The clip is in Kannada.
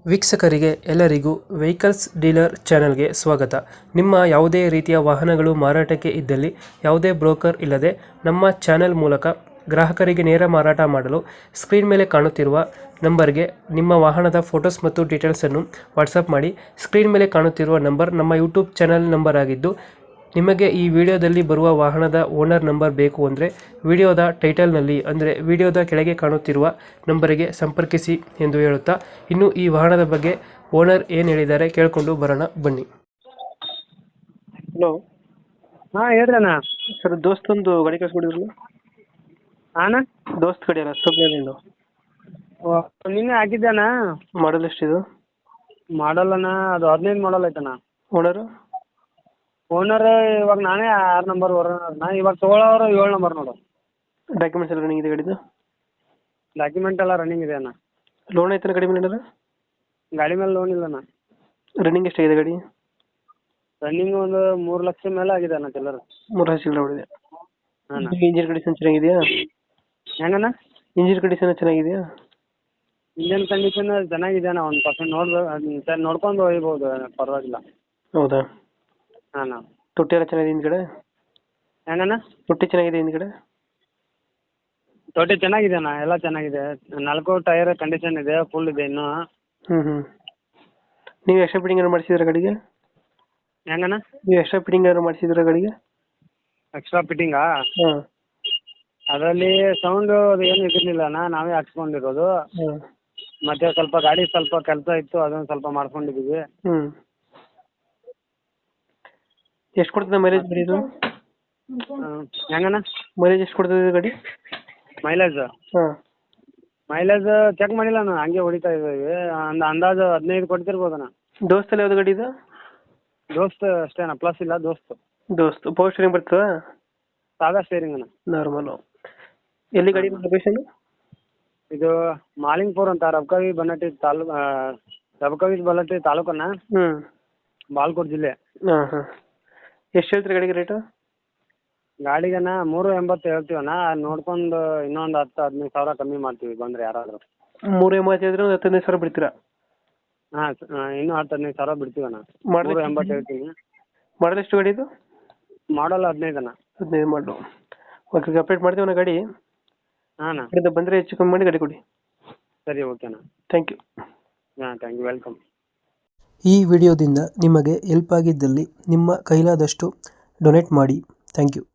ವೀಕ್ಷಕರಿಗೆ ಎಲ್ಲರಿಗೂ ವೆಹಿಕಲ್ಸ್ ಡೀಲರ್ ಚಾನೆಲ್ಗೆ ಸ್ವಾಗತ. ನಿಮ್ಮ ಯಾವುದೇ ರೀತಿಯ ವಾಹನಗಳು ಮಾರಾಟಕ್ಕೆ ಇದ್ದಲ್ಲಿ ಯಾವುದೇ ಬ್ರೋಕರ್ ಇಲ್ಲದೆ ನಮ್ಮ ಚಾನೆಲ್ ಮೂಲಕ ಗ್ರಾಹಕರಿಗೆ ನೇರ ಮಾರಾಟ ಮಾಡಲು ಸ್ಕ್ರೀನ್ ಮೇಲೆ ಕಾಣುತ್ತಿರುವ ನಂಬರ್ಗೆ ನಿಮ್ಮ ವಾಹನದ ಫೋಟೋಸ್ ಮತ್ತು ಡೀಟೇಲ್ಸನ್ನು ವಾಟ್ಸಪ್ ಮಾಡಿ. ಸ್ಕ್ರೀನ್ ಮೇಲೆ ಕಾಣುತ್ತಿರುವ ನಂಬರ್ ನಮ್ಮ ಯೂಟ್ಯೂಬ್ ಚಾನೆಲ್ ನಂಬರ್ ಆಗಿದ್ದು, ನಿಮಗೆ ಈ ವಿಡಿಯೋದಲ್ಲಿ ಬರುವ ವಾಹನದ ಓನರ್ ನಂಬರ್ ಬೇಕು ಅಂದರೆ ವಿಡಿಯೋದ ಟೈಟಲ್ನಲ್ಲಿ ಅಂದರೆ ವಿಡಿಯೋದ ಕೆಳಗೆ ಕಾಣುತ್ತಿರುವ ನಂಬರಿಗೆ ಸಂಪರ್ಕಿಸಿ ಎಂದು ಹೇಳುತ್ತಾ, ಇನ್ನು ಈ ವಾಹನದ ಬಗ್ಗೆ ಓನರ್ ಏನು ಹೇಳಿದ್ದಾರೆ ಕೇಳಿಕೊಂಡು ಬರೋಣ ಬನ್ನಿ. ಹಲೋ, ಹಾಂ ಹೇಳ್ರಿ ಅಣ್ಣ. ಸರ್ ದೋಸ್ತೊಂದು ಗಾಡಿ ಕಳಿಸ್ಕೊಡಿದ್ರಲ್ಲ, ಅಣ್ಣ ದೋಸ್ತ್ ಗಾಡಿ ಅಲ್ಲ ಸೊಬ್ನಿಂದು ನಿನ್ನೆ ಹಾಕಿದ್ದೆ ಅಣ್ಣ. ಮಾಡಲ್ ಎಷ್ಟಿದು? ಮಾಡಲ್ ಅಣ್ಣ ಅದು 15 ಮಾಡಲ್ ಐತಣ್ಣ. ಓನರು? ಓನರ್ ಇವಾಗ ನಾನೇ 6 ನಂಬರ್ ಅಣ್ಣ. ಇವಾಗ ತೊಗೊಳೋರು 7 ನಂಬರ್ ನೋಡು. ಡಾಕ್ಯುಮೆಂಟ್ಸ್ ಎಲ್ಲ ರನ್ನಿಂಗ್ ಇದೆ ಗಾಡಿದು? ಡಾಕ್ಯುಮೆಂಟ್ ಎಲ್ಲ ರನ್ನಿಂಗ್ ಇದೆ ಅಣ್ಣ. ಲೋನ್ ಐತನ ಗಾಡಿ ಮೇಲೆ? ಗಾಡಿ ಮೇಲೆ ಲೋನ್ ಇಲ್ಲ ಅಣ್ಣ. ರನ್ನಿಂಗ್ ಎಷ್ಟಾಗಿದೆ ಗಾಡಿ? ರನ್ನಿಂಗ್ ಒಂದು 3 ಲಕ್ಷ ಮೇಲೆ ಆಗಿದೆ ಅಣ್ಣ ಚಿಲ್ಲರ್. 3 ಹಸಿಗಳು ಹೊಡಿದೆ. ಹಾಂ ಇಂಜಿನ್ ಕಂಡೀಷನ್ ಚೆನ್ನಾಗಿದೆಯಾ? ಹೆಂಗಣ್ಣ? ಇಂಜಿನ್ ಕಂಡೀಷನ್ ಚೆನ್ನಾಗಿದೆಯಾ? ಇಂಜನ್ ಕಂಡೀಷನ್ ಚೆನ್ನಾಗಿದೆ ಅಣ್ಣ. 1% ನೋಡ್ಬೇಕು, ನೋಡ್ಕೊಂಡು ಒಯ್ಬೋದು, ಪರವಾಗಿಲ್ಲ. ಹೌದಾ? ಹಾಂ ಅಣ್ಣ. ತೊಟ್ಟಿ ಎಲ್ಲ ಚೆನ್ನಾಗಿದೆ ಹಿಂದ್ಗಡೆ? ಹೆಂಗಣ್ಣ? ತೊಟ್ಟಿ ಚೆನ್ನಾಗಿದೆ ಹಿಂದ್ಗಡೆ? ತೊಟ್ಟಿ ಚೆನ್ನಾಗಿದೆ ಅಣ್ಣ, ಎಲ್ಲ ಚೆನ್ನಾಗಿದೆ. 4 ಟೈರ್ ಕಂಡೀಷನ್ ಇದೆ, ಫುಲ್ ಇದೆ ಇನ್ನೂ. ನೀವು ಎಕ್ಸ್ಟ್ರಾ ಫಿಟ್ಟಿಂಗ್ ಏನಾರು ಮಾಡಿಸಿದ್ರ ಗಾಡಿಗೆ? ಹೆಂಗಣ್ಣ? ನೀವು ಎಕ್ಸ್ಟ್ರಾ ಫಿಟ್ಟಿಂಗ್ ಏನಾರು ಮಾಡಿಸಿದ್ರ ಗಾಡಿಗೆ? ಎಕ್ಸ್ಟ್ರಾ ಫಿಟ್ಟಿಂಗಾ? ಹಾಂ ಅದರಲ್ಲಿ ಸೌಂಡು ಅದು ಏನು ಇದಿರಲಿಲ್ಲ ಅಣ್ಣ, ನಾವೇ ಹಾಕ್ಸ್ಕೊಂಡಿರೋದು. ಹಾಂ. ಮತ್ತು ಸ್ವಲ್ಪ ಗಾಡಿ ಸ್ವಲ್ಪ ಕೆಲಸ ಇತ್ತು, ಅದನ್ನು ಸ್ವಲ್ಪ ಮಾಡ್ಕೊಂಡಿದ್ದೀವಿ. ಹ್ಞೂ. ಎಷ್ಟು ಕೊಡ್ತದೆ ಮೈಲೇಜ್ ಗಾಡಿ ಇದು? ಹೆಂಗಣ್ಣ? ಮೈಲೇಜ್ ಎಷ್ಟು ಕೊಡ್ತದೆ ಗಾಡಿ? ಮೈಲೇಜ್ ಹಾಂ. ಮೈಲೇಜ್ ಚೆಕ್ ಮಾಡಿಲ್ಲ ಅಣ್ಣ, ಹಂಗೆ ಹೊಡಿತಾ ಇದ್ದೀವಿ. ಅಂದಾಜು 15 ಕೊಡ್ತಿರ್ಬೋದಣ್ಣ. ದೋಸ್ತಲ್ಲಿ ಯಾವ್ದು ಗಾಡಿ ಇದು? ದೋಸ್ತ್ ಅಷ್ಟೇ ಅಣ್ಣ, ಪ್ಲಸ್ ಇಲ್ಲ ದೋಸ್ತ್. ಪವರ್ ಸ್ಟೀರಿಂಗ್ ಬರ್ತದ? ಸಾದಾ ಸ್ಟೇರಿಂಗ್ ಅಣ್ಣ. ನಾರ್ಮಲು. ಎಲ್ಲಿ ಗಾಡಿ ಲೊಕೇಶನ್? ಇದು ಮಾಲಿಂಗ್ಪುರ್ ಅಂತ, ರಬಕವಿ ಬನ್ನಟ್ಟಿ ತಾಲೂಕನ್ನ, ಹ್ಞೂ, ಬಾಲ್ಕೋಟ್ ಜಿಲ್ಲೆ. ಹಾಂ ಹಾಂ. ಎಷ್ಟು ಹೇಳ್ತೀರಿ ಗಾಡಿಗೆ ರೇಟು? ಗಾಡಿಗಣ್ಣ 380 ಹೇಳ್ತೀವಣ್ಣ. ನೋಡ್ಕೊಂಡು ಇನ್ನೊಂದು 10-15 ಸಾವಿರ ಕಮ್ಮಿ ಮಾಡ್ತೀವಿ ಬಂದರೆ ಯಾರಾದರೂ. 380 ಹೇಳಿದ್ರೆ ಒಂದು 15 ಸಾವಿರ ಬಿಡ್ತೀರಾ? ಹಾಂ, ಇನ್ನೂ 10-15 ಸಾವಿರ ಬಿಡ್ತೀವಣ್ಣ. ಮಾಡಲ್ 380 ಹೇಳ್ತೀನಿ. ಮಾಡಲ್ ಎಷ್ಟು ಗಾಡಿ ಇದು? ಮಾಡಲ್ 15 ಅಣ್ಣ. 15 ಮಾಡಲು. ಓಕೆ, ಅಪ್ಡೇಟ್ ಮಾಡ್ತೀವಿ ಗಾಡಿ. ಹಾಂ ಅಣ್ಣ. ಕಡೆಯಿಂದ ಬಂದರೆ ಹೆಚ್ಚು ಕಮ್ಮಿ ಮಾಡಿ ಗಾಡಿ ಕೊಡಿ. ಸರಿ, ಓಕೆ ಅಣ್ಣ. Thank you. ಹಾಂ, ಥ್ಯಾಂಕ್ ಯು, ವೆಲ್ಕಮ್. ಈ ವಿಡಿಯೋದಿಂದ ನಿಮಗೆ ಹೆಲ್ಪ್ ಆಗಿದ್ದಲ್ಲಿ ನಿಮ್ಮ ಕೈಲಾದಷ್ಟು ಡೊನೇಟ್ ಮಾಡಿ. Thank you.